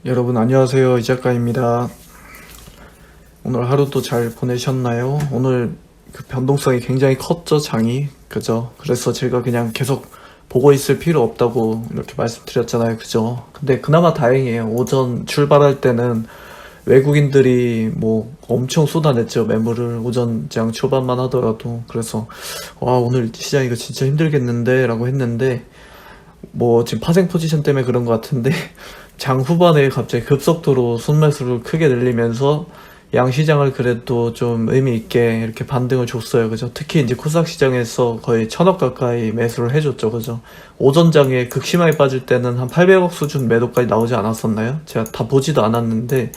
여러분 안녕하세요, 이 작가입니다. 오늘 하루도 잘 보내셨나요? 오늘 그 변동성이 굉장히 컸죠, 장이. 그죠? 그래서 제가 그냥 계속 보고 있을 필요 없다고 이렇게 말씀드렸잖아요. 그죠? 근데 그나마 다행이에요. 오전 출발할 때는 외국인들이 뭐 엄청 쏟아냈죠, 매물을. 오전장 초반만 하더라도. 그래서 와, 오늘 시장 이거 진짜 힘들겠는데 라고 했는데, 뭐 지금 파생 포지션 때문에 그런 것 같은데 장 후반에 갑자기 급속도로 순매수를 크게 늘리면서 양시장을 그래도 좀 의미 있게 이렇게 반등을 줬어요. 그죠? 특히 이제 코스닥 시장에서 거의 1000억 가까이 매수를 해줬죠. 그죠? 오전장에 극심하게 빠질 때는 한 800억 수준 매도까지 나오지 않았었나요? 제가 다 보지도 않았는데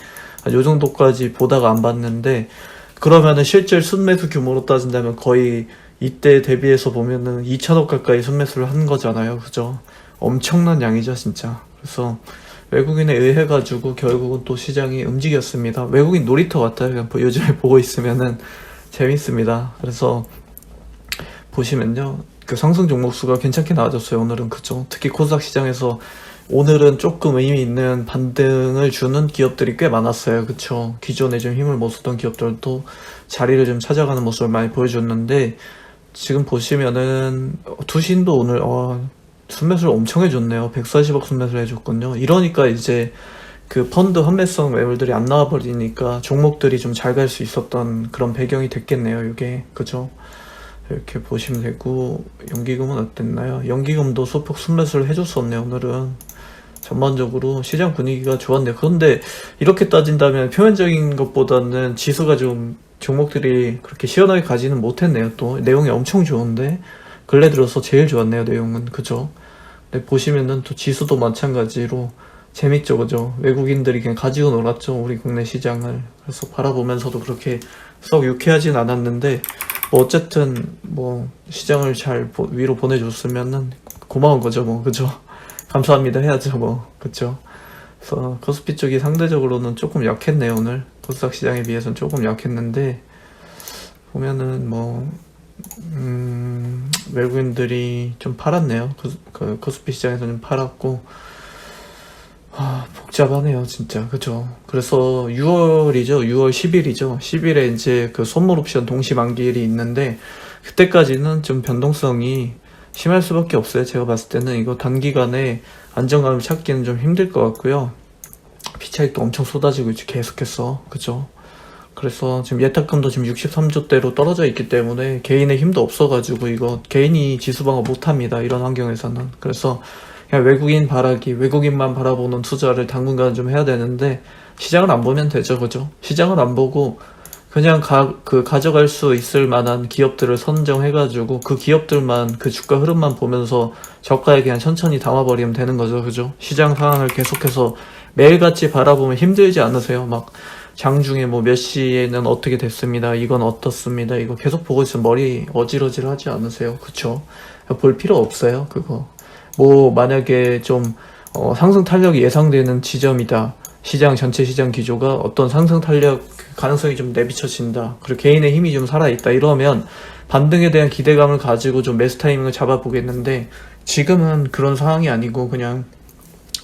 요 정도까지 보다가 안 봤는데, 그러면은 실제 순매수 규모로 따진다면 거의 이때 대비해서 보면은 2000억 가까이 순매수를 한 거잖아요. 그죠? 엄청난 양이죠, 진짜. 그래서 외국인에 의해 가지고 결국은 또 시장이 움직였습니다. 외국인 놀이터 같아요. 그냥 요즘에 보고 있으면은 재밌습니다. 그래서 보시면요, 그 상승 종목 수가 괜찮게 나와졌어요, 오늘은. 그죠? 특히 코스닥 시장에서 오늘은 조금 의미 있는 반등을 주는 기업들이 꽤 많았어요. 그쵸? 기존에 좀 힘을 못 쓰던 기업들도 자리를 좀 찾아가는 모습을 많이 보여줬는데, 지금 보시면은 투신도 오늘 순매수를 엄청 해줬네요. 140억 순매수를 해줬거든요. 이러니까 이제 그 펀드 환매성 매물들이 안 나와버리니까 종목들이 좀 잘 갈 수 있었던 그런 배경이 됐겠네요, 이게. 그죠? 이렇게 보시면 되고, 연기금은 어땠나요? 연기금도 소폭 순매수를 해줬었네요, 오늘은. 전반적으로 시장 분위기가 좋았네요. 그런데 이렇게 따진다면 표면적인 것보다는 지수가 좀, 종목들이 그렇게 시원하게 가지는 못했네요. 또 내용이 엄청 좋은데 근래 들어서 제일 좋았네요, 내용은. 그죠? 근데 보시면은 또 지수도 마찬가지로 재밌죠. 그죠? 외국인들이 그냥 가지고 놀았죠, 우리 국내 시장을. 그래서 바라보면서도 그렇게 썩 유쾌하진 않았는데, 뭐 어쨌든 뭐 시장을 잘 위로 보내줬으면은 고마운 거죠, 뭐. 그죠? 감사합니다 해야죠, 뭐. 그쵸? 그래서 코스피 쪽이 상대적으로는 조금 약했네요, 오늘. 코스닥 시장에 비해서는 조금 약했는데, 보면은 뭐 외국인들이 좀 팔았네요. 그 코스피 시장에서 좀 팔았고, 복잡하네요, 진짜. 그죠? 그래서 6월이죠. 6월 10일이죠. 10일에 이제 그 선물 옵션 동시 만기일이 있는데, 그때까지는 좀 변동성이 심할 수밖에 없어요. 제가 봤을 때는 이거 단기간에 안정감을 찾기는 좀 힘들 것 같고요. 피차익도 엄청 쏟아지고 있지, 계속해서. 그죠? 그래서 지금 예탁금도 지금 63조대로 떨어져 있기 때문에 개인의 힘도 없어가지고 이거 개인이 지수방어 못합니다, 이런 환경에서는. 그래서 그냥 외국인만 바라보는 투자를 당분간 좀 해야 되는데, 시장을 안 보면 되죠. 그죠? 시장을 안 보고 그냥 가져갈 수 있을 만한 기업들을 선정해가지고 그 기업들만, 그 주가 흐름만 보면서 저가에 그냥 천천히 담아버리면 되는 거죠. 그죠? 시장 상황을 계속해서 매일같이 바라보면 힘들지 않으세요? 막 장중에 뭐 몇 시에는 어떻게 됐습니다, 이건 어떻습니다, 이거 계속 보고 있으면 머리 어질어질 하지 않으세요? 그쵸? 볼 필요 없어요, 그거. 뭐 만약에 좀 상승 탄력이 예상되는 지점이다, 시장 전체 시장 기조가 어떤 상승 탄력 가능성이 좀 내비쳐진다, 그리고 개인의 힘이 좀 살아있다, 이러면 반등에 대한 기대감을 가지고 좀 매수 타이밍을 잡아보겠는데, 지금은 그런 상황이 아니고 그냥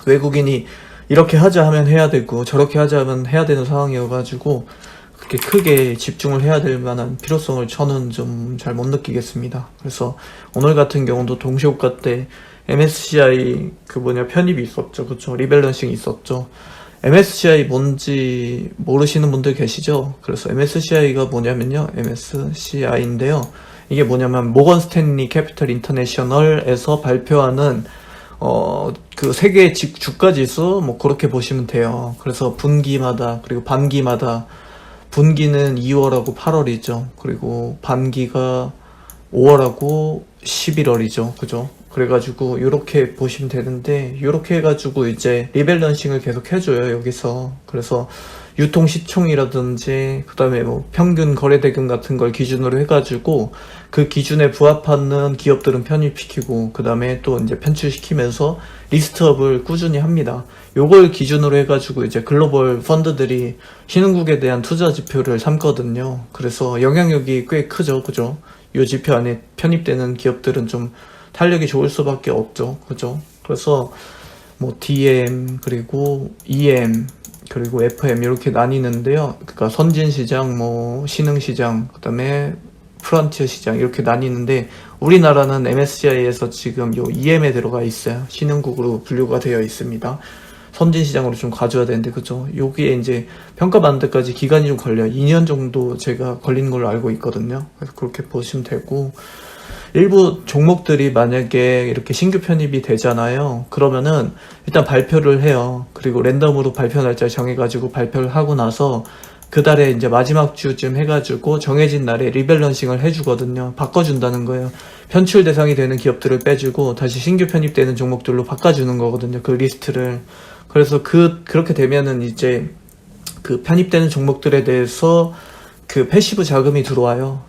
외국인이 이렇게 하자 하면 해야 되고 저렇게 하자 하면 해야 되는 상황이어가지고 그렇게 크게 집중을 해야 될 만한 필요성을 저는 좀 잘 못 느끼겠습니다. 그래서 오늘 같은 경우도 동시호가 때 MSCI 편입이 있었죠. 그쵸? 리밸런싱이 있었죠. MSCI 뭔지 모르시는 분들 계시죠? 그래서 MSCI가 뭐냐면요, MSCI인데요, 이게 뭐냐면 모건 스탠리 캐피털 인터내셔널에서 발표하는 그 세계 주가 지수, 뭐 그렇게 보시면 돼요. 그래서 분기마다, 그리고 반기마다, 분기는 2월하고 8월이죠. 그리고 반기가 5월하고 11월이죠. 그죠? 그래가지고 요렇게 보시면 되는데, 요렇게 해가지고 이제 리밸런싱을 계속 해줘요, 여기서. 그래서 유통시총이라든지 그 다음에 뭐 평균 거래대금 같은 걸 기준으로 해가지고 그 기준에 부합하는 기업들은 편입시키고, 그 다음에 또 이제 편출시키면서 리스트업을 꾸준히 합니다. 요걸 기준으로 해가지고 이제 글로벌 펀드들이 신흥국에 대한 투자 지표를 삼거든요. 그래서 영향력이 꽤 크죠. 그죠? 요 지표 안에 편입되는 기업들은 좀 탄력이 좋을 수밖에 없죠. 그죠? 그래서 뭐 DM 그리고 EM 그리고 FM 이렇게 나뉘는데요. 그러니까 선진 시장, 뭐 신흥 시장, 그다음에 프론티어 시장 이렇게 나뉘는데 우리나라는 MSCI에서 지금 요 EM에 들어가 있어요. 신흥국으로 분류가 되어 있습니다. 선진 시장으로 좀 가져야 되는데 그죠? 여기에 이제 평가받는 데까지 기간이 좀 걸려요. 2년 정도 제가 걸리는 걸로 알고 있거든요. 그래서 그렇게 보시면 되고 일부 종목들이 만약에 이렇게 신규 편입이 되잖아요. 그러면은 일단 발표를 해요. 그리고 랜덤으로 발표 날짜 정해가지고 발표를 하고 나서 그 달에 이제 마지막 주쯤 해가지고 정해진 날에 리밸런싱을 해주거든요. 바꿔준다는 거예요. 편출 대상이 되는 기업들을 빼주고 다시 신규 편입되는 종목들로 바꿔주는 거거든요. 그 리스트를. 그래서 그렇게 되면은 이제 그 편입되는 종목들에 대해서 그 패시브 자금이 들어와요.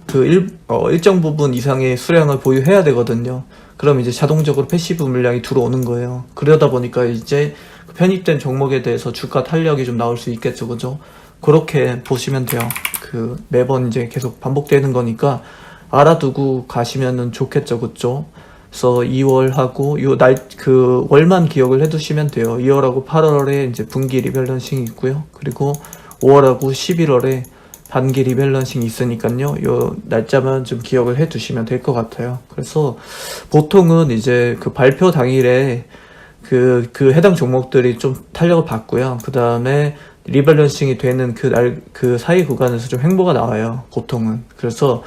일정 부분 이상의 수량을 보유해야 되거든요. 그럼 이제 자동적으로 패시브 물량이 들어오는 거예요. 그러다 보니까 이제 편입된 종목에 대해서 주가 탄력이 좀 나올 수 있겠죠, 그죠? 그렇게 보시면 돼요. 매번 이제 계속 반복되는 거니까 알아두고 가시면은 좋겠죠, 그죠? 그래서 2월하고 월만 기억을 해두시면 돼요. 2월하고 8월에 이제 분기 리밸런싱이 있고요. 그리고 5월하고 11월에 반기 리밸런싱이 있으니까요. 요 날짜만 좀 기억을 해 두시면 될 것 같아요. 그래서 보통은 이제 그 발표 당일에 그 해당 종목들이 좀 탄력을 받고요. 그 다음에 리밸런싱이 되는 그 사이 구간에서 좀 횡보가 나와요. 보통은. 그래서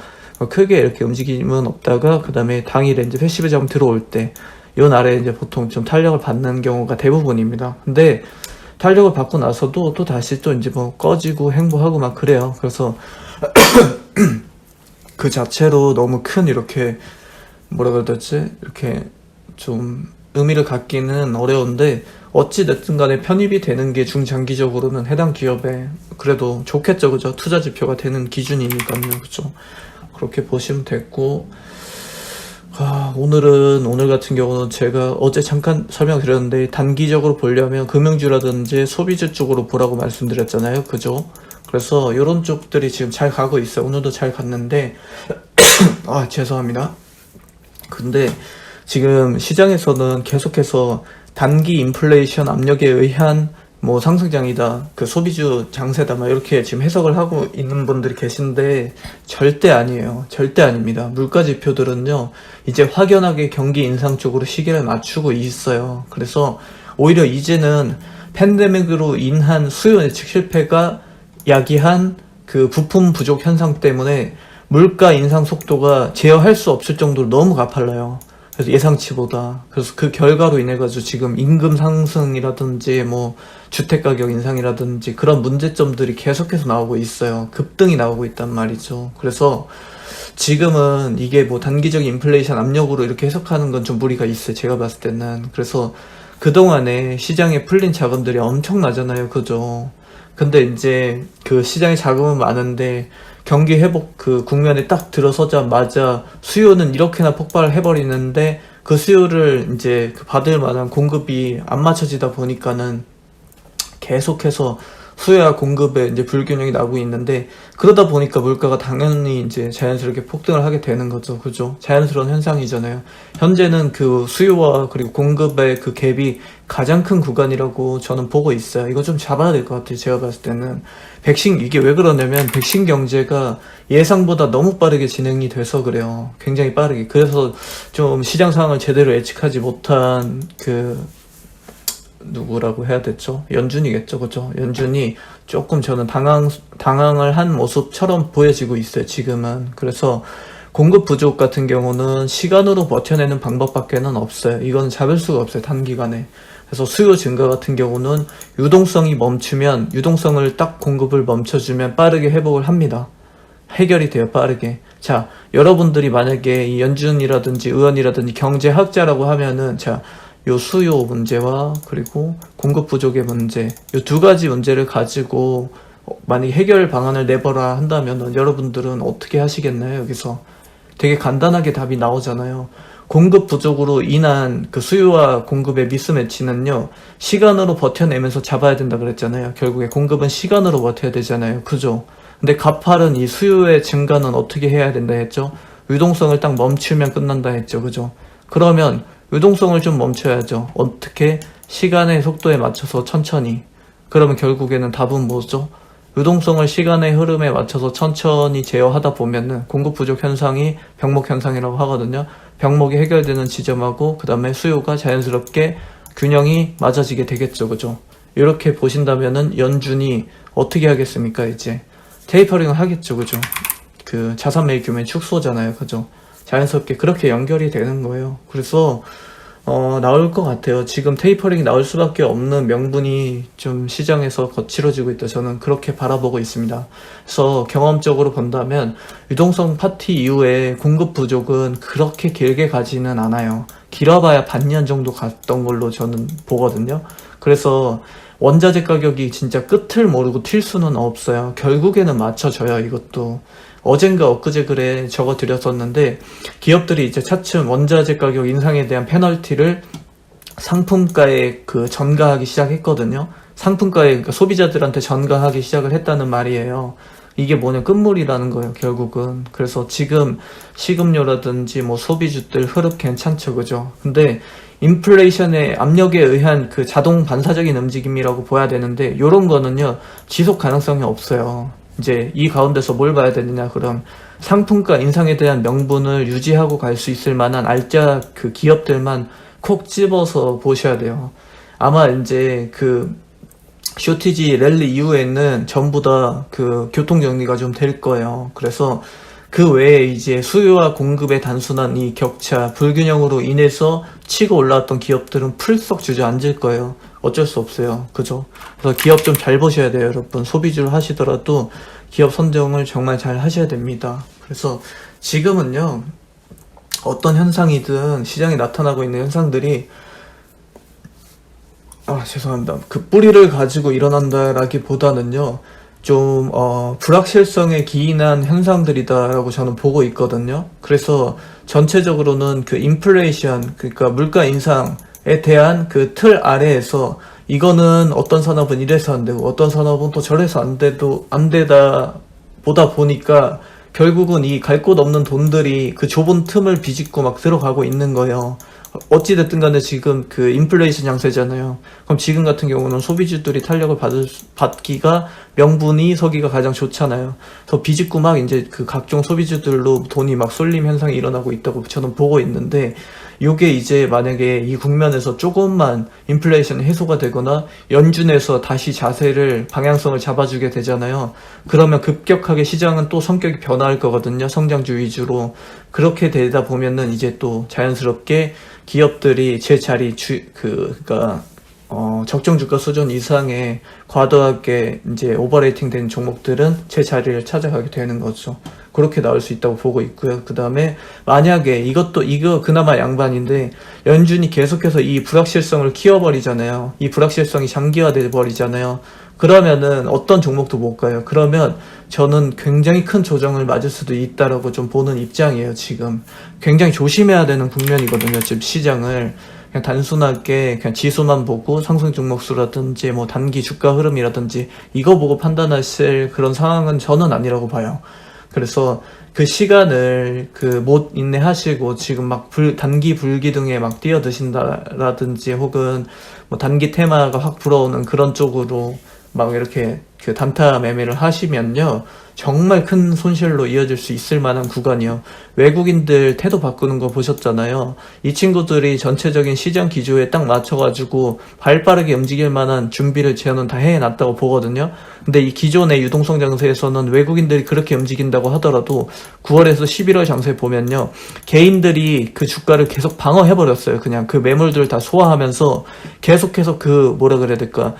크게 이렇게 움직임은 없다가 그 다음에 당일에 이제 패시브 자금 들어올 때 요 날에 이제 보통 좀 탄력을 받는 경우가 대부분입니다. 근데 탄력을 받고 나서도 또 다시 또 이제 뭐 꺼지고 횡보하고 막 그래요. 그래서 그 자체로 너무 큰 이렇게 뭐라 그래야 되지? 이렇게 좀 의미를 갖기는 어려운데 어찌 됐든 간에 편입이 되는 게 중장기적으로는 해당 기업에 그래도 좋겠죠. 그죠? 투자 지표가 되는 기준이니까요. 그죠? 그렇게 보시면 됐고 오늘 같은 경우는 제가 어제 잠깐 설명드렸는데 단기적으로 보려면 금융주라든지 소비주 쪽으로 보라고 말씀드렸잖아요. 그죠? 그래서 이런 쪽들이 지금 잘 가고 있어요. 오늘도 잘 갔는데 죄송합니다. 근데 지금 시장에서는 계속해서 단기 인플레이션 압력에 의한 뭐 상승장이다, 그 소비주 장세다, 막 이렇게 지금 해석을 하고 있는 분들이 계신데 절대 아니에요. 절대 아닙니다. 물가 지표들은요 이제 확연하게 경기 인상 쪽으로 시계를 맞추고 있어요. 그래서 오히려 이제는 팬데믹으로 인한 수요 예측 실패가 야기한 그 부품 부족 현상 때문에 물가 인상 속도가 제어할 수 없을 정도로 너무 가팔라요. 그래서 예상치보다. 그래서 그 결과로 인해 가지고 지금 임금 상승이라든지 뭐 주택가격 인상이라든지 그런 문제점들이 계속해서 나오고 있어요. 급등이 나오고 있단 말이죠. 그래서 지금은 이게 뭐 단기적인 인플레이션 압력으로 이렇게 해석하는 건 좀 무리가 있어요. 제가 봤을 때는. 그래서 그동안에 시장에 풀린 자금들이 엄청나잖아요. 그죠? 근데 이제 그 시장에 자금은 많은데 경기 회복 그 국면에 딱 들어서자마자 수요는 이렇게나 폭발을 해버리는데 그 수요를 이제 받을 만한 공급이 안 맞춰지다 보니까는 계속해서 수요와 공급에 이제 불균형이 나고 있는데 그러다 보니까 물가가 당연히 이제 자연스럽게 폭등을 하게 되는 거죠. 그죠? 자연스러운 현상이잖아요. 현재는 그 수요와 그리고 공급의 그 갭이 가장 큰 구간이라고 저는 보고 있어요. 이거 좀 잡아야 될 것 같아요. 제가 봤을 때는. 이게 왜 그러냐면 백신 경제가 예상보다 너무 빠르게 진행이 돼서 그래요. 굉장히 빠르게. 그래서 좀 시장 상황을 제대로 예측하지 못한 누구라고 해야 됐죠? 연준이겠죠, 그죠? 연준이 조금 저는 당황을 한 모습처럼 보여지고 있어요, 지금은. 그래서 공급 부족 같은 경우는 시간으로 버텨내는 방법밖에는 없어요. 이건 잡을 수가 없어요, 단기간에. 그래서 수요 증가 같은 경우는 유동성이 멈추면, 유동성을 딱 공급을 멈춰주면 빠르게 회복을 합니다. 해결이 돼요, 빠르게. 자, 여러분들이 만약에 이 연준이라든지 의원이라든지 경제학자라고 하면은, 요 수요 문제와 그리고 공급 부족의 문제, 요 두 가지 문제를 가지고 만약에 해결 방안을 내버라 한다면 여러분들은 어떻게 하시겠나요? 여기서 되게 간단하게 답이 나오잖아요. 공급 부족으로 인한 그 수요와 공급의 미스매치는요 시간으로 버텨내면서 잡아야 된다 그랬잖아요. 결국에 공급은 시간으로 버텨야 되잖아요. 그죠? 근데 가팔은 이 수요의 증가는 어떻게 해야 된다 했죠? 유동성을 딱 멈추면 끝난다 했죠. 그죠? 그러면 유동성을 좀 멈춰야죠. 어떻게? 시간의 속도에 맞춰서 천천히. 그러면 결국에는 답은 뭐죠? 유동성을 시간의 흐름에 맞춰서 천천히 제어하다 보면은 공급 부족 현상이 병목 현상이라고 하거든요. 병목이 해결되는 지점하고 그 다음에 수요가 자연스럽게 균형이 맞아지게 되겠죠. 그죠? 이렇게 보신다면은 연준이 어떻게 하겠습니까? 이제 테이퍼링을 하겠죠. 그죠? 그 자산 매입 규모의 축소잖아요. 그죠? 자연스럽게 그렇게 연결이 되는 거예요. 그래서 나올 것 같아요. 지금 테이퍼링이 나올 수밖에 없는 명분이 좀 시장에서 거칠어지고 있다. 저는 그렇게 바라보고 있습니다. 그래서 경험적으로 본다면 유동성 파티 이후에 공급 부족은 그렇게 길게 가지는 않아요. 길어봐야 반년 정도 갔던 걸로 저는 보거든요. 그래서 원자재 가격이 진짜 끝을 모르고 튈 수는 없어요. 결국에는 맞춰져요, 이것도. 어젠가 엊그제 글에 적어드렸었는데 기업들이 이제 차츰 원자재 가격 인상에 대한 페널티를 상품가에 전가하기 시작했거든요. 상품가에, 그러니까 소비자들한테 전가하기 시작을 했다는 말이에요. 이게 뭐냐, 끝물이라는 거예요, 결국은. 그래서 지금 식음료라든지 뭐 소비주들 흐름 괜찮죠, 그죠? 근데 인플레이션의 압력에 의한 그 자동 반사적인 움직임이라고 봐야 되는데 요런 거는요 지속 가능성이 없어요. 이제 이 가운데서 뭘 봐야 되느냐, 그럼 상품가 인상에 대한 명분을 유지하고 갈 수 있을 만한 알짜 그 기업들만 콕 집어서 보셔야 돼요. 아마 이제 그 쇼티지 랠리 이후에는 전부 다 그 교통 정리가 좀 될 거예요. 그래서 그 외에 이제 수요와 공급의 단순한 이 격차, 불균형으로 인해서 치고 올라왔던 기업들은 풀썩 주저앉을 거예요. 어쩔 수 없어요. 그죠? 그래서 기업 좀 잘 보셔야 돼요, 여러분. 소비주를 하시더라도 기업 선정을 정말 잘 하셔야 됩니다. 그래서 지금은요, 어떤 현상이든 시장에 나타나고 있는 현상들이 죄송합니다. 그 뿌리를 가지고 일어난다라기보다는요, 좀 불확실성에 기인한 현상들이다라고 저는 보고 있거든요. 그래서 전체적으로는 그 인플레이션, 그러니까 물가 인상에 대한 그 틀 아래에서 이거는 어떤 산업은 이래서 안 되고 어떤 산업은 또 저래서 안 되다 보다 보니까 결국은 이 갈 곳 없는 돈들이 그 좁은 틈을 비집고 막 들어가고 있는 거예요. 어찌됐든 간에 지금 그 인플레이션 양세잖아요. 그럼 지금 같은 경우는 소비주들이 탄력을 받기가 명분이 서기가 가장 좋잖아요. 더 비집고 막 이제 그 각종 소비주들로 돈이 막 쏠림 현상이 일어나고 있다고 저는 보고 있는데, 요게 이제 만약에 이 국면에서 조금만 인플레이션 해소가 되거나 연준에서 다시 자세를 방향성을 잡아주게 되잖아요. 그러면 급격하게 시장은 또 성격이 변화할 거거든요. 성장주 위주로. 그렇게 되다 보면은 이제 또 자연스럽게 기업들이 제 자리 그러니까 적정 주가 수준 이상의 과도하게 이제 오버레이팅 된 종목들은 제 자리를 찾아가게 되는 거죠. 그렇게 나올 수 있다고 보고 있고요. 그 다음에 만약에 이거 그나마 양반인데 연준이 계속해서 이 불확실성을 키워버리잖아요. 이 불확실성이 장기화돼 버리잖아요. 그러면은 어떤 종목도 못 가요. 그러면 저는 굉장히 큰 조정을 맞을 수도 있다라고 좀 보는 입장이에요. 지금 굉장히 조심해야 되는 국면이거든요. 지금 시장을 그냥 단순하게 그냥 지수만 보고 상승 종목수라든지 뭐 단기 주가 흐름이라든지 이거 보고 판단하실 그런 상황은 저는 아니라고 봐요. 그래서 그 시간을 못 인내하시고 지금 막 단기 불기둥에 막 뛰어드신다라든지 혹은 뭐 단기 테마가 확 불어오는 그런 쪽으로 막 이렇게 그 단타 매매를 하시면요, 정말 큰 손실로 이어질 수 있을 만한 구간이요. 외국인들 태도 바꾸는 거 보셨잖아요. 이 친구들이 전체적인 시장 기조에 딱 맞춰가지고 발 빠르게 움직일 만한 준비를 저는 다 해놨다고 보거든요. 근데 이 기존의 유동성 장세에서는 외국인들이 그렇게 움직인다고 하더라도 9월에서 11월 장세 보면요, 개인들이 그 주가를 계속 방어해버렸어요. 그냥 그 매물들을 다 소화하면서 계속해서 뭐라 그래야 될까,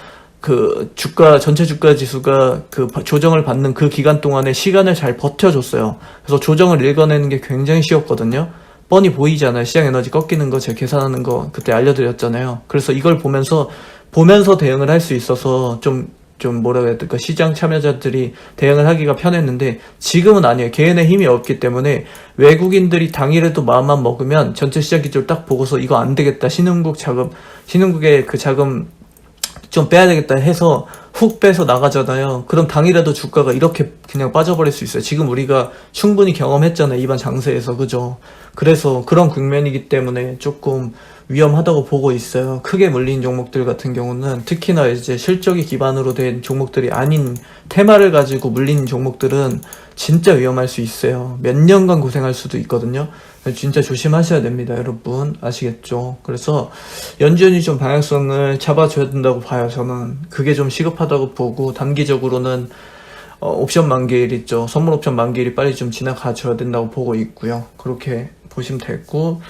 전체 주가 지수가 조정을 받는 그 기간 동안에 시간을 잘 버텨줬어요. 그래서 조정을 읽어내는 게 굉장히 쉬웠거든요. 뻔히 보이잖아요. 시장 에너지 꺾이는 거 제가 계산하는 거 그때 알려드렸잖아요. 그래서 이걸 보면서 대응을 할 수 있어서 좀 뭐라 해야 될까, 시장 참여자들이 대응을 하기가 편했는데 지금은 아니에요. 개인의 힘이 없기 때문에 외국인들이 당일에도 마음만 먹으면 전체 시장 기조를 딱 보고서 이거 안 되겠다, 신흥국의 그 자금 좀 빼야 되겠다 해서 훅 빼서 나가잖아요. 그럼 당일에도 주가가 이렇게 그냥 빠져버릴 수 있어요. 지금 우리가 충분히 경험했잖아요, 이번 장세에서. 그죠? 그래서 그런 국면이기 때문에 조금 위험하다고 보고 있어요. 크게 물린 종목들 같은 경우는 특히나 이제 실적이 기반으로 된 종목들이 아닌 테마를 가지고 물린 종목들은 진짜 위험할 수 있어요. 몇 년간 고생할 수도 있거든요. 진짜 조심하셔야 됩니다, 여러분. 아시겠죠? 그래서 연준이 좀 방향성을 잡아줘야 된다고 봐요. 저는 그게 좀 시급하다고 보고, 단기적으로는 옵션 만기일 있죠. 선물 옵션 만기일이 빨리 좀 지나가줘야 된다고 보고 있고요. 그렇게 보시면 되고,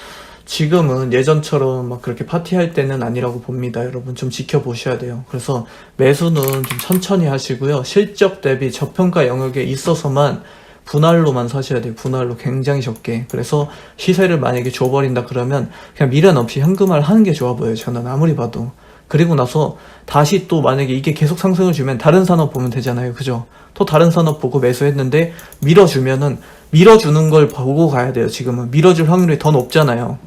지금은 예전처럼 막 그렇게 파티할 때는 아니라고 봅니다. 여러분 좀 지켜보셔야 돼요. 그래서 매수는 좀 천천히 하시고요. 실적 대비 저평가 영역에 있어서만 분할로만 사셔야 돼요. 분할로 굉장히 적게. 그래서 시세를 만약에 줘버린다 그러면 그냥 미련 없이 현금화를 하는 게 좋아 보여요. 저는 아무리 봐도. 그리고 나서 다시 또 만약에 이게 계속 상승을 주면 다른 산업 보면 되잖아요. 그죠? 또 다른 산업 보고 매수했는데 밀어주면은 밀어주는 걸 보고 가야 돼요. 지금은 밀어줄 확률이 더 높잖아요.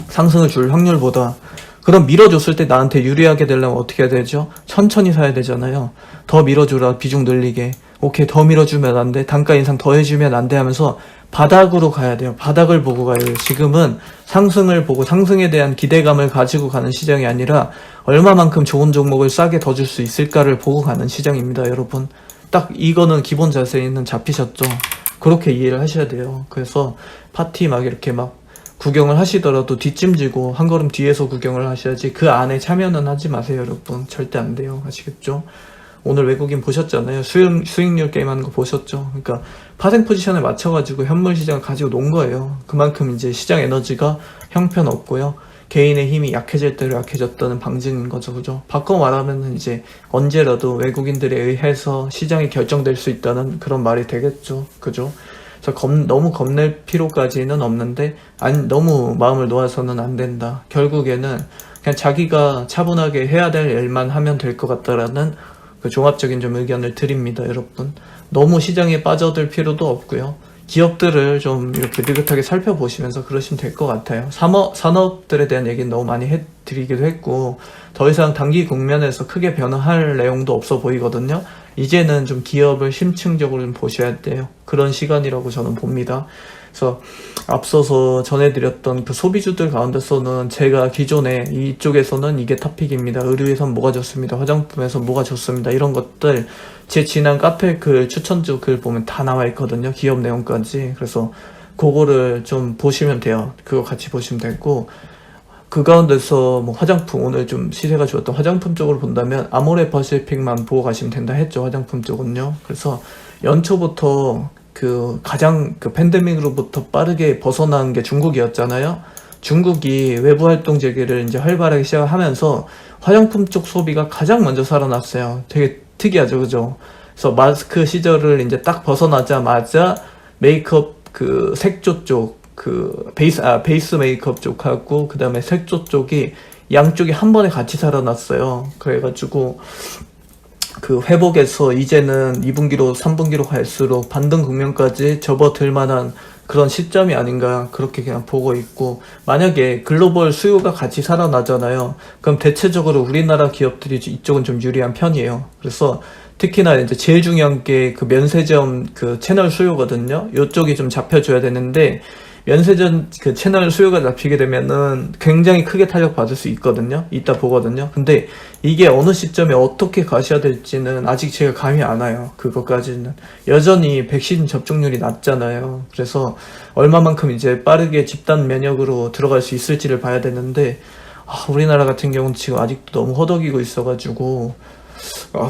상승을 줄 확률보다. 그럼 밀어줬을 때 나한테 유리하게 되려면 어떻게 해야 되죠? 천천히 사야 되잖아요. 더 밀어주라, 비중 늘리게. 오케이, 더 밀어주면 안 돼. 단가 인상 더 해주면 안 돼 하면서 바닥으로 가야 돼요. 바닥을 보고 가야 돼요. 지금은 상승을 보고 상승에 대한 기대감을 가지고 가는 시장이 아니라 얼마만큼 좋은 종목을 싸게 더 줄 수 있을까를 보고 가는 시장입니다, 여러분. 딱 이거는 기본 자세는 잡히셨죠? 그렇게 이해를 하셔야 돼요. 그래서 파티 막 이렇게 막 구경을 하시더라도 뒷짐지고 한 걸음 뒤에서 구경을 하셔야지 그 안에 참여는 하지 마세요, 여러분. 절대 안 돼요. 아시겠죠? 오늘 외국인 보셨잖아요. 수익률 게임 하는 거 보셨죠? 그러니까 파생 포지션에 맞춰가지고 현물 시장을 가지고 논 거예요. 그만큼 이제 시장 에너지가 형편없고요. 개인의 힘이 약해질 대로 약해졌다는 방증인 거죠. 그죠? 바꿔 말하면 이제 언제라도 외국인들에 의해서 시장이 결정될 수 있다는 그런 말이 되겠죠. 그죠? 그래서 너무 겁낼 필요까지는 없는데, 아니, 너무 마음을 놓아서는 안 된다. 결국에는 그냥 자기가 차분하게 해야 될 일만 하면 될 것 같다라는 그 종합적인 좀 의견을 드립니다, 여러분. 너무 시장에 빠져들 필요도 없고요. 기업들을 좀 이렇게 느긋하게 살펴보시면서 그러시면 될 것 같아요. 산업들에 대한 얘기는 너무 많이 해드리기도 했고, 더 이상 단기 국면에서 크게 변화할 내용도 없어 보이거든요. 이제는 좀 기업을 심층적으로 좀 보셔야 돼요. 그런 시간이라고 저는 봅니다. 그래서 앞서서 전해드렸던 그 소비주들 가운데서는 제가 기존에 이쪽에서는 이게 탑픽입니다. 의류에선 뭐가 좋습니다. 화장품에선 뭐가 좋습니다. 이런 것들 제 지난 카페 글 추천주 글 보면 다 나와 있거든요. 기업 내용까지. 그래서 그거를 좀 보시면 돼요. 그거 같이 보시면 되고, 그 가운데서 뭐 화장품, 오늘 좀 시세가 좋았던 화장품 쪽으로 본다면 아모레 퍼시픽만 보고 가시면 된다 했죠. 화장품 쪽은요. 그래서 연초부터 그 가장 그 팬데믹으로부터 빠르게 벗어난 게 중국이었잖아요. 중국이 외부 활동 재개를 이제 활발하게 시작하면서 화장품 쪽 소비가 가장 먼저 살아났어요. 되게 특이하죠, 그죠? 그래서 마스크 시절을 이제 딱 벗어나자마자 메이크업 그 색조 쪽, 그 베이스 메이크업 쪽하고 그 다음에 색조 쪽이 양쪽이 한 번에 같이 살아났어요. 그래가지고 그 회복에서 이제는 2분기로 3분기로 갈수록 반등 국면까지 접어들 만한 그런 시점이 아닌가 그렇게 그냥 보고 있고, 만약에 글로벌 수요가 같이 살아나잖아요. 그럼 대체적으로 우리나라 기업들이 이쪽은 좀 유리한 편이에요. 그래서 특히나 이제 제일 중요한 게 그 면세점 그 채널 수요거든요. 이쪽이 좀 잡혀줘야 되는데, 면세점 그 채널 수요가 잡히게 되면은 굉장히 크게 타격 받을 수 있거든요. 이따 보거든요. 근데 이게 어느 시점에 어떻게 가셔야 될지는 아직 제가 감이 안 와요. 그것까지는. 여전히 백신 접종률이 낮잖아요. 그래서 얼마만큼 이제 빠르게 집단 면역으로 들어갈 수 있을지를 봐야 되는데, 우리나라 같은 경우는 지금 아직도 너무 허덕이고 있어가지고,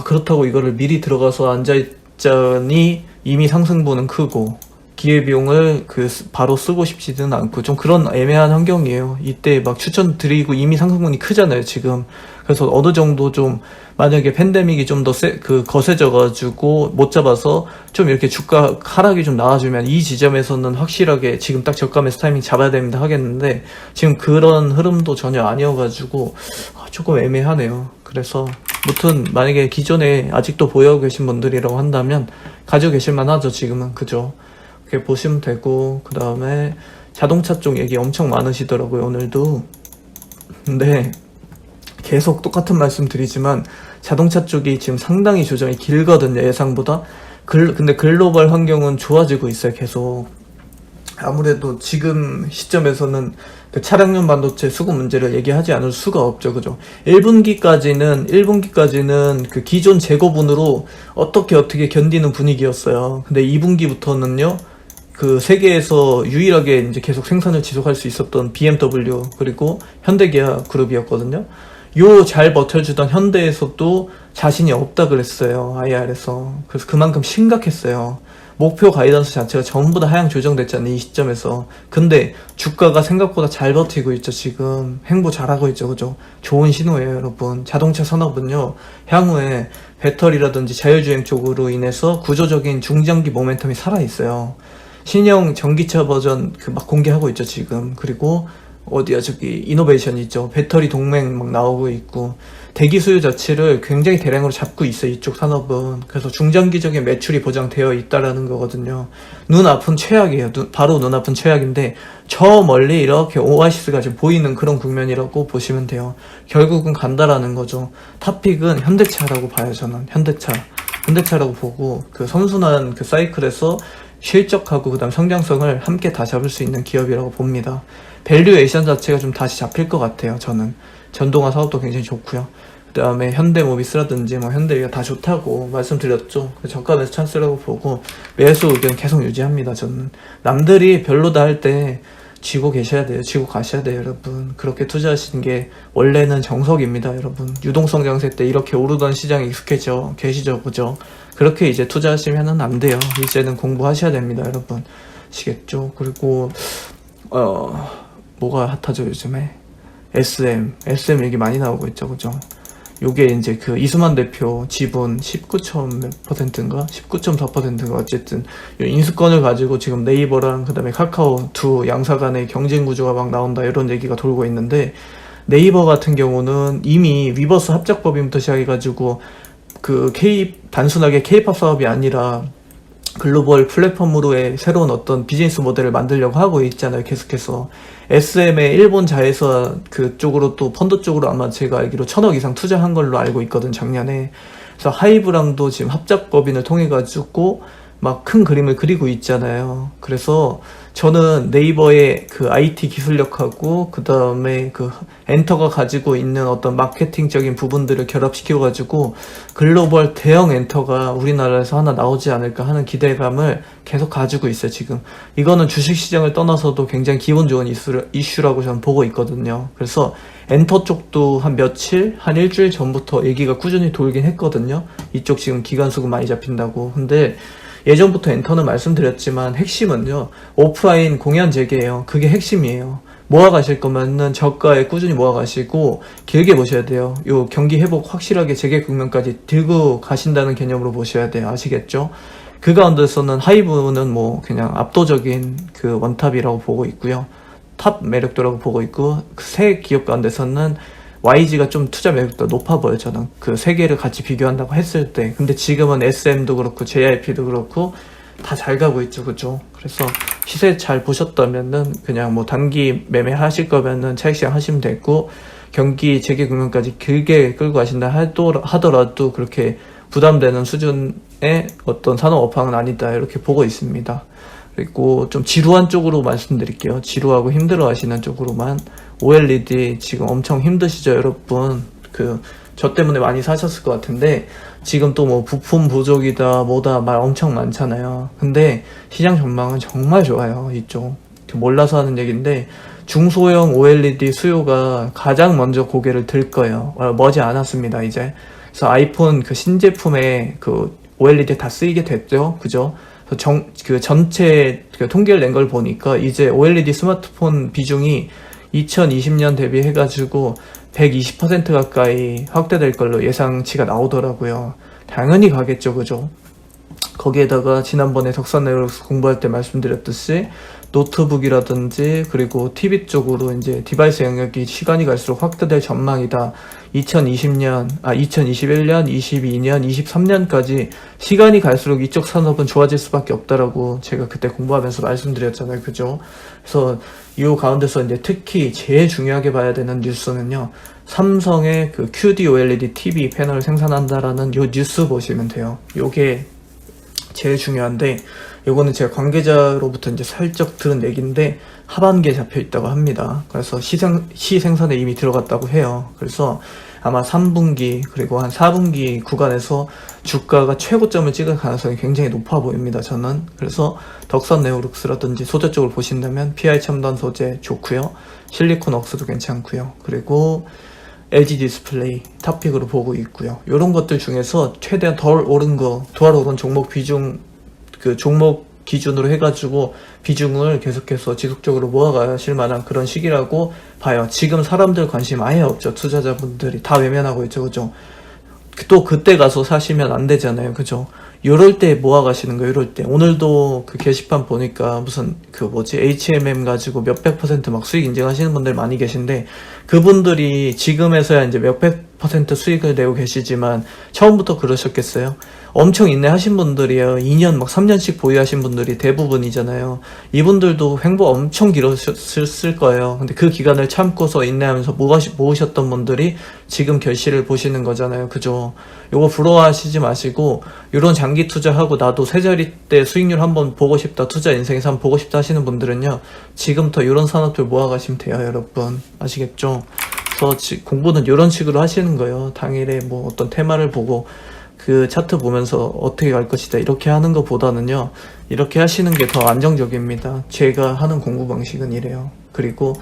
그렇다고 이거를 미리 들어가서 앉아있자니 이미 상승분은 크고, 기회비용을 바로 쓰고 싶지는 않고 좀 그런 애매한 환경이에요. 이때 막 추천드리고 이미 상승분이 크잖아요, 지금. 그래서 어느 정도 좀 만약에 팬데믹이 좀 더 거세져가지고 못 잡아서 좀 이렇게 주가 하락이 좀 나와주면 이 지점에서는 확실하게 지금 딱 저가에서 타이밍 잡아야 됩니다 하겠는데, 지금 그런 흐름도 전혀 아니어가지고 조금 애매하네요. 그래서 무튼 만약에 기존에 아직도 보유하고 계신 분들이라고 한다면 가지고 계실만 하죠, 지금은. 그죠? 이렇게 보시면 되고, 그 다음에 자동차 쪽 얘기 엄청 많으시더라고요, 오늘도. 근데 계속 똑같은 말씀 드리지만 자동차 쪽이 지금 상당히 조정이 길거든요, 예상보다. 근데 글로벌 환경은 좋아지고 있어요, 계속. 아무래도 지금 시점에서는 그 차량용 반도체 수급 문제를 얘기하지 않을 수가 없죠. 그죠? 1분기까지는 그 기존 재고분으로 어떻게 견디는 분위기였어요. 근데 2분기부터는요, 그 세계에서 유일하게 이제 계속 생산을 지속할 수 있었던 BMW 그리고 현대기아 그룹이었거든요. 요 잘 버텨주던 현대에서도 자신이 없다 그랬어요. IR에서. 그래서 그만큼 심각했어요. 목표 가이던스 자체가 전부 다 하향 조정됐잖아요, 이 시점에서. 근데 주가가 생각보다 잘 버티고 있죠. 지금 행보 잘하고 있죠. 그죠? 좋은 신호예요, 여러분. 자동차 산업은요, 향후에 배터리라든지 자율주행 쪽으로 인해서 구조적인 중장기 모멘텀이 살아있어요. 신형 전기차 버전 그 막 공개하고 있죠, 지금. 그리고 어디야, 저기 이노베이션 있죠. 배터리 동맹 막 나오고 있고, 대기 수요 자체를 굉장히 대량으로 잡고 있어요, 이쪽 산업은. 그래서 중장기적인 매출이 보장되어 있다라는 거거든요. 눈 아픈 최악이에요. 바로 눈 아픈 최악인데, 저 멀리 이렇게 오아시스가 지금 보이는 그런 국면이라고 보시면 돼요. 결국은 간다라는 거죠. 탑픽은 현대차라고 봐요, 저는. 현대차라고 보고, 그 선순환 그 사이클에서 실적하고 그다음 성장성을 함께 다 잡을 수 있는 기업이라고 봅니다. 밸류에이션 자체가 좀 다시 잡힐 것 같아요, 저는. 전동화 사업도 굉장히 좋고요. 그 다음에 현대모비스라든지 뭐 현대위가 다 좋다고 말씀드렸죠. 저가에서 찬스라고 보고 매수 의견 계속 유지합니다, 저는. 남들이 별로다 할 때 쥐고 계셔야 돼요. 쥐고 가셔야 돼요, 여러분. 그렇게 투자하시는 게 원래는 정석입니다, 여러분. 유동성 장세 때 이렇게 오르던 시장에 익숙해져 계시죠, 그죠? 그렇게 이제 투자하시면은 안 돼요. 이제는 공부하셔야 됩니다, 여러분. 아시겠죠? 그리고 뭐가 핫하죠, 요즘에? SM 얘기 많이 나오고 있죠, 그죠? 요게 이제 그 이수만 대표 지분 19.%인가? 19.4%인가? 어쨌든, 요 인수권을 가지고 지금 네이버랑 그 다음에 카카오 두 양사 간의 경쟁 구조가 막 나온다, 이런 얘기가 돌고 있는데, 네이버 같은 경우는 이미 위버스 합작법인부터 시작해가지고, 단순하게 K-팝 사업이 아니라, 글로벌 플랫폼으로의 새로운 어떤 비즈니스 모델을 만들려고 하고 있잖아요, 계속해서. SM의 일본 자회사 그쪽으로 또 펀드 쪽으로 아마 제가 알기로 1,000억 이상 투자한 걸로 알고 있거든, 작년에. 그래서 하이브랑도 지금 합작법인을 통해가지고 막 큰 그림을 그리고 있잖아요. 그래서 저는 네이버의 그 IT 기술력하고 그 다음에 그 엔터가 가지고 있는 어떤 마케팅적인 부분들을 결합시켜가지고 글로벌 대형 엔터가 우리나라에서 하나 나오지 않을까 하는 기대감을 계속 가지고 있어요, 지금. 이거는 주식시장을 떠나서도 굉장히 기분 좋은 이슈라고 저는 보고 있거든요. 그래서 엔터 쪽도 한 일주일 전부터 얘기가 꾸준히 돌긴 했거든요. 이쪽 지금 기간수급 많이 잡힌다고. 근데 예전부터 엔터는 말씀드렸지만 핵심은요, 오프라인 공연 재개예요. 그게 핵심이에요. 모아가실 거면은 저가에 꾸준히 모아가시고 길게 보셔야 돼요. 요 경기 회복 확실하게 재개 국면까지 들고 가신다는 개념으로 보셔야 돼요. 아시겠죠? 그 가운데서는 하이브는 뭐 그냥 압도적인 그 원탑이라고 보고 있고요. 탑 매력도라고 보고 있고, 그 세 기업 가운데서는 YG가 좀 투자 매력도가 높아 보여요, 저는. 그 세 개를 같이 비교한다고 했을 때. 근데 지금은 SM도 그렇고 JYP도 그렇고 다 잘 가고 있죠, 그죠? 그래서 시세 잘 보셨다면은 그냥 뭐 단기 매매 하실 거면은 차익시장 하시면 되고, 경기 재개 국면까지 길게 끌고 가신다 하더라도 그렇게 부담되는 수준의 어떤 산업 업황은 아니다, 이렇게 보고 있습니다. 그리고 좀 지루한 쪽으로 말씀드릴게요. 지루하고 힘들어 하시는 쪽으로만. OLED 지금 엄청 힘드시죠, 여러분? 저 때문에 많이 사셨을 것 같은데, 지금 또 뭐 부품 부족이다, 뭐다, 말 엄청 많잖아요. 근데 시장 전망은 정말 좋아요, 이쪽. 몰라서 하는 얘기인데, 중소형 OLED 수요가 가장 먼저 고개를 들 거예요. 머지 않았습니다, 이제. 그래서 아이폰 그 신제품에 그 OLED 다 쓰이게 됐죠, 그죠? 전체 통계를 낸 걸 보니까 이제 OLED 스마트폰 비중이 2020년 대비해가지고 120% 가까이 확대될 걸로 예상치가 나오더라고요. 당연히 가겠죠, 그죠? 거기에다가 지난번에 덕산네오록스 공부할 때 말씀드렸듯이 노트북이라든지 그리고 TV 쪽으로 이제 디바이스 영역이 시간이 갈수록 확대될 전망이다. 2021년, 22년, 23년까지 시간이 갈수록 이쪽 산업은 좋아질 수밖에 없다라고 제가 그때 공부하면서 말씀드렸잖아요, 그죠? 그래서 이 가운데서 이제 특히 제일 중요하게 봐야 되는 뉴스는요, 삼성의 그 QD OLED TV 패널을 생산한다라는 요 뉴스 보시면 돼요. 요게 제일 중요한데, 요거는 제가 관계자로부터 이제 살짝 들은 얘기인데 하반기에 잡혀 있다고 합니다. 그래서 시생산에 이미 들어갔다고 해요. 그래서 아마 3분기 그리고 한 4분기 구간에서 주가가 최고점을 찍을 가능성이 굉장히 높아 보입니다. 저는. 그래서 덕선 네오룩스라든지 소재 쪽을 보신다면 PI 첨단 소재 좋고요. 실리콘 억스도 괜찮고요. 그리고 LG 디스플레이 탑픽으로 보고 있고요. 이런 것들 중에서 최대한 덜 오른 종목 비중, 그 종목 기준으로 해가지고 비중을 계속해서 지속적으로 모아가실 만한 그런 시기라고 봐요. 지금 사람들 관심 아예 없죠. 투자자분들이 다 외면하고 있죠. 그죠? 또 그때 가서 사시면 안 되잖아요. 그죠? 요럴 때 모아가시는 거예요. 요럴 때. 오늘도 그 게시판 보니까 무슨 HMM 가지고 몇백 % 막 수익 인증하시는 분들 많이 계신데 그분들이 지금에서야 이제 몇백 % 수익을 내고 계시지만 처음부터 그러셨겠어요? 엄청 인내하신 분들이에요. 2년 막 3년씩 보유하신 분들이 대부분이잖아요. 이분들도 횡보 엄청 길었을 거예요. 근데 그 기간을 참고서 인내하면서 모으셨던 분들이 지금 결실을 보시는 거잖아요. 그죠? 요거 부러워하시지 마시고 요런 장기 투자하고 나도 세 자리 때 수익률 한번 보고 싶다, 투자 인생에서 한번 보고 싶다 하시는 분들은요, 지금부터 요런 산업들 모아가시면 돼요. 여러분 아시겠죠? 그래서 공부는 요런 식으로 하시는 거예요. 당일에 뭐 어떤 테마를 보고 그 차트 보면서 어떻게 갈 것이다 이렇게 하는 것보다는요, 이렇게 하시는 게 더 안정적입니다. 제가 하는 공부 방식은 이래요. 그리고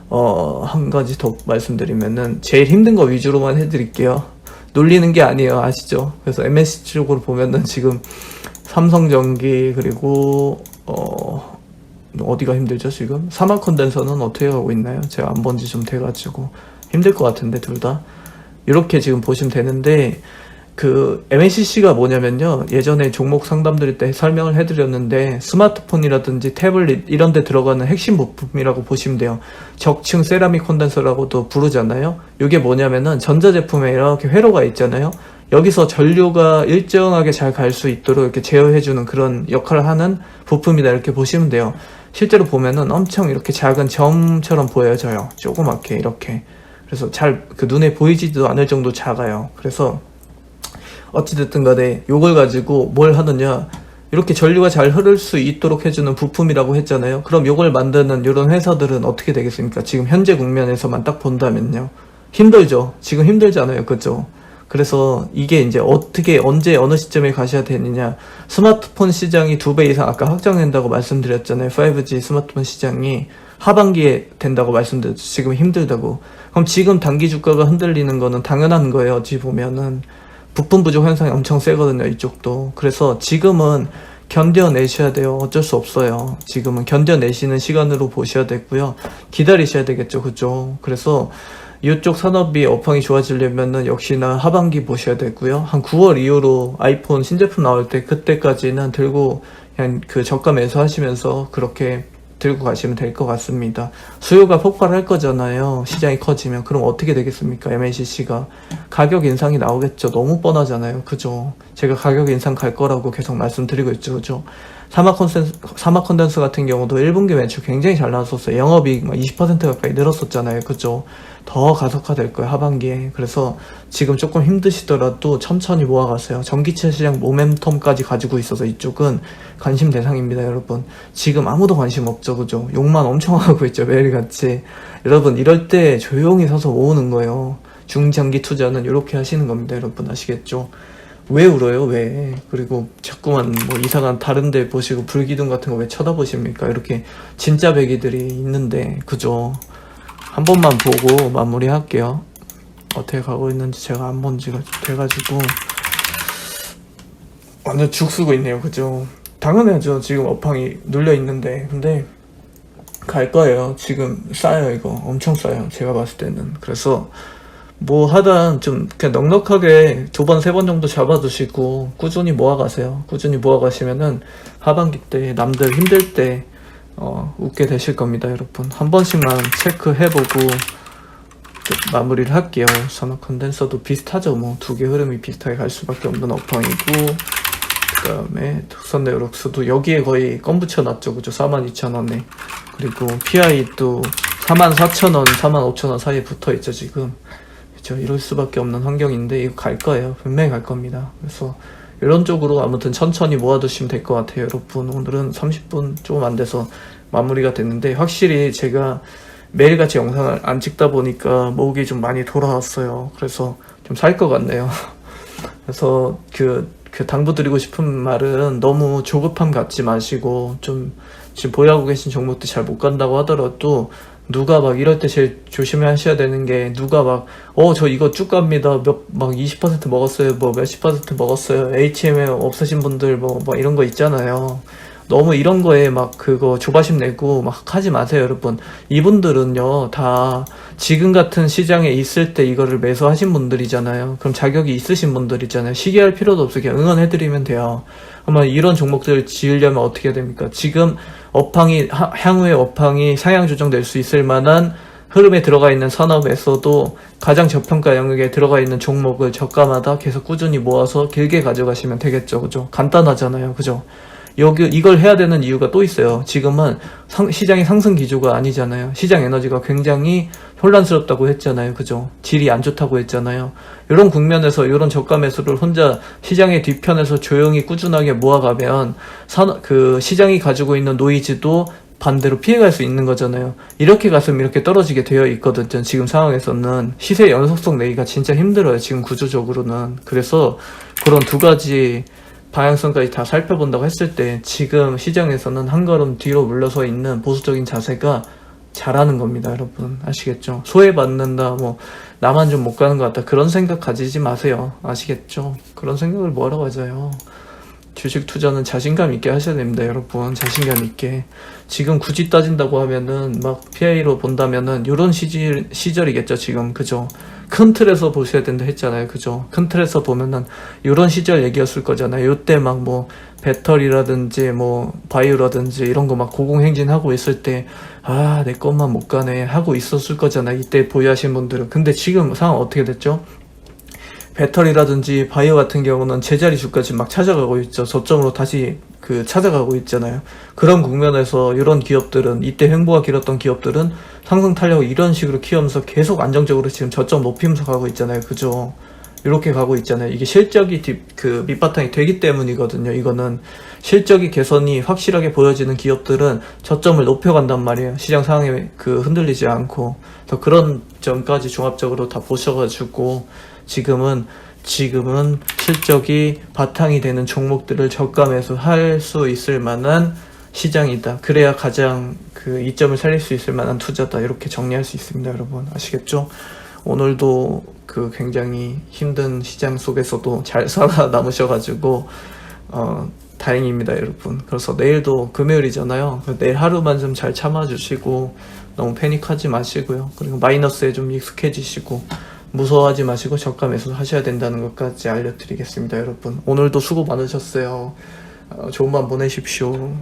한 가지 더 말씀드리면은 제일 힘든 거 위주로만 해드릴게요. 놀리는 게 아니에요. 아시죠? 그래서 MSC 쪽으로 보면은 지금 삼성전기 그리고 어디가 힘들죠 지금? 사막 컨덴서는 어떻게 가고 있나요? 제가 안 본 지 좀 돼가지고 힘들 것 같은데 둘 다 이렇게 지금 보시면 되는데, 그 MACC가 뭐냐면요, 예전에 종목 상담 드릴 때 설명을 해드렸는데 스마트폰이라든지 태블릿 이런 데 들어가는 핵심 부품이라고 보시면 돼요. 적층 세라믹 콘덴서라고도 부르잖아요. 이게 뭐냐면은 전자제품에 이렇게 회로가 있잖아요. 여기서 전류가 일정하게 잘 갈 수 있도록 이렇게 제어해주는 그런 역할을 하는 부품이다 이렇게 보시면 돼요. 실제로 보면은 엄청 이렇게 작은 점처럼 보여져요. 조그맣게 이렇게. 그래서 잘 눈에 보이지도 않을 정도 작아요. 그래서 어찌됐든 간에 요걸 가지고 뭘 하느냐, 이렇게 전류가 잘 흐를 수 있도록 해주는 부품이라고 했잖아요. 그럼 요걸 만드는 이런 회사들은 어떻게 되겠습니까? 지금 현재 국면에서만 딱 본다면요, 힘들죠. 지금 힘들잖아요. 그죠? 그래서 이게 이제 어떻게 언제 어느 시점에 가셔야 되느냐, 스마트폰 시장이 2배 이상 아까 확장된다고 말씀드렸잖아요. 5G 스마트폰 시장이 하반기에 된다고 말씀드렸죠. 지금 힘들다고. 그럼 지금 단기 주가가 흔들리는 거는 당연한 거예요. 어찌 보면은 부품 부족 현상이 엄청 세거든요. 이쪽도. 그래서 지금은 견뎌내셔야 돼요. 어쩔 수 없어요. 지금은 견뎌내시는 시간으로 보셔야 되고요. 기다리셔야 되겠죠. 그죠? 그래서 이쪽 산업이 업황이 좋아지려면은 역시나 하반기 보셔야 되고요. 한 9월 이후로 아이폰 신제품 나올 때 그때까지는 들고 그냥 그 저가 매수하시면서 그렇게 들고 가시면 될 것 같습니다. 수요가 폭발할 거잖아요. 시장이 커지면. 그럼 어떻게 되겠습니까? MACC가 가격 인상이 나오겠죠. 너무 뻔하잖아요. 그죠? 제가 가격 인상 갈 거라고 계속 말씀드리고 있죠. 그죠? 사막 컨덴서 같은 경우도 1분기 매출 굉장히 잘 나왔었어요. 영업이익 20% 가까이 늘었었잖아요. 그죠? 더 가속화될 거예요. 하반기에. 그래서 지금 조금 힘드시더라도 천천히 모아가세요. 전기차 시장 모멘텀까지 가지고 있어서 이쪽은 관심 대상입니다. 여러분 지금 아무도 관심 없죠. 그죠? 욕만 엄청 하고 있죠. 매일같이. 여러분 이럴 때 조용히 서서 모으는 거예요. 중장기 투자는 이렇게 하시는 겁니다. 여러분 아시겠죠? 왜 울어요? 왜? 그리고 자꾸만 뭐 이상한 다른 데 보시고 불기둥 같은 거 왜 쳐다보십니까? 이렇게 진짜 배기들이 있는데. 그죠? 한 번만 보고 마무리 할게요. 어떻게 가고 있는지 제가 안 본 지가 돼가지고 완전 죽 쓰고 있네요. 그죠? 당연하죠. 지금 업황이 눌려 있는데. 근데 갈 거예요. 지금 싸요. 이거 엄청 싸요. 제가 봤을 때는. 그래서 뭐 하다 좀 그냥 넉넉하게 2번, 3번 정도 잡아두시고 꾸준히 모아가세요. 꾸준히 모아가시면은 하반기 때 남들 힘들 때 웃게 되실 겁니다. 여러분 한 번씩만 체크해보고 마무리를 할게요. 산업 컨덴서도 비슷하죠. 뭐 두 개 흐름이 비슷하게 갈 수밖에 없는 업황이고, 그 다음에 덕선 네오룩스도 여기에 거의 껌 붙여놨죠. 그죠? 42,000원에. 그리고 PI도 44,000원, 45,000원 사이에 붙어있죠 지금. 그죠? 이럴 수밖에 없는 환경인데 이거 갈 거예요. 분명히 갈 겁니다. 그래서 이런 쪽으로 아무튼 천천히 모아두시면 될 것 같아요. 여러분, 오늘은 30분 조금 안 돼서 마무리가 됐는데, 확실히 제가 매일같이 영상을 안 찍다 보니까 목이 좀 많이 돌아왔어요. 그래서 좀 살 것 같네요. 그래서 그 당부드리고 싶은 말은, 너무 조급함 갖지 마시고, 좀 지금 보유하고 계신 종목도 잘 못 간다고 하더라도, 누가 막 이럴 때 제일 조심하셔야 되는 게, 누가 막 저 이거 쭉 갑니다, 막 20% 먹었어요, 뭐 몇십 퍼센트 먹었어요, HMM 없으신 분들 뭐 이런 거 있잖아요. 너무 이런 거에 막 그거 조바심 내고 막 하지 마세요, 여러분. 이분들은요, 다 지금 같은 시장에 있을 때 이거를 매수하신 분들이잖아요. 그럼 자격이 있으신 분들이잖아요. 시기할 필요도 없이 그냥 응원해드리면 돼요. 아마 이런 종목들을 지으려면 어떻게 해야 됩니까? 지금 향후에 업황이 상향 조정될 수 있을 만한 흐름에 들어가 있는 산업에서도 가장 저평가 영역에 들어가 있는 종목을 저가마다 계속 꾸준히 모아서 길게 가져가시면 되겠죠. 그죠? 간단하잖아요. 그죠? 이걸 해야 되는 이유가 또 있어요. 지금은 시장이 상승 기조가 아니잖아요. 시장 에너지가 굉장히 혼란스럽다고 했잖아요. 그죠? 질이 안 좋다고 했잖아요. 이런 국면에서 이런 저가 매수를 혼자 시장의 뒤편에서 조용히 꾸준하게 모아가면 시장이 가지고 있는 노이즈도 반대로 피해갈 수 있는 거잖아요. 이렇게 갔으면 이렇게 떨어지게 되어 있거든요. 지금 상황에서는 시세 연속성 내기가 진짜 힘들어요. 지금 구조적으로는. 그래서 그런 두 가지 방향성까지 다 살펴본다고 했을 때, 지금 시장에서는 한 걸음 뒤로 물러서 있는 보수적인 자세가 잘하는 겁니다. 여러분, 아시겠죠? 소외받는다, 나만 좀 못 가는 것 같다, 그런 생각 가지지 마세요. 아시겠죠? 그런 생각을 뭐하러 가져요. 주식 투자는 자신감 있게 하셔야 됩니다. 여러분, 자신감 있게. 지금 굳이 따진다고 하면은, 막 PI로 본다면은 요런 시절이겠죠, 지금. 그죠? 큰 틀에서 보셔야 된다 했잖아요. 그죠? 큰 틀에서 보면은 요런 시절 얘기였을 거잖아요. 요때 막 배터리라든지 바이오라든지 이런 거 막 고공행진하고 있을 때, 내 것만 못 가네 하고 있었을 거잖아요. 이때 보유하신 분들은. 근데 지금 상황 어떻게 됐죠? 배터리라든지 바이오 같은 경우는 제자리 주까지 막 찾아가고 있죠. 저점으로 다시 찾아가고 있잖아요. 그런 국면에서 이런 기업들은, 이때 횡보가 길었던 기업들은 상승 탄력을 이런 식으로 키우면서 계속 안정적으로 지금 저점 높이면서 가고 있잖아요. 그죠? 이렇게 가고 있잖아요. 이게 실적이 밑바탕이 되기 때문이거든요. 이거는 실적이 개선이 확실하게 보여지는 기업들은 저점을 높여간단 말이에요. 시장 상황에 흔들리지 않고. 그래서 그런 점까지 종합적으로 다 보셔가지고, 지금은 실적이 바탕이 되는 종목들을 저가 매수할 수 있을 만한 시장이다. 그래야 가장 이점을 살릴 수 있을 만한 투자다. 이렇게 정리할 수 있습니다. 여러분, 아시겠죠? 오늘도 굉장히 힘든 시장 속에서도 잘 살아남으셔가지고 다행입니다. 여러분. 그래서 내일도 금요일이잖아요. 내일 하루만 좀 잘 참아주시고, 너무 패닉하지 마시고요. 그리고 마이너스에 좀 익숙해지시고, 무서워하지 마시고 저가 매수 하셔야 된다는 것까지 알려드리겠습니다. 여러분, 오늘도 수고 많으셨어요. 좋은 밤 보내십시오.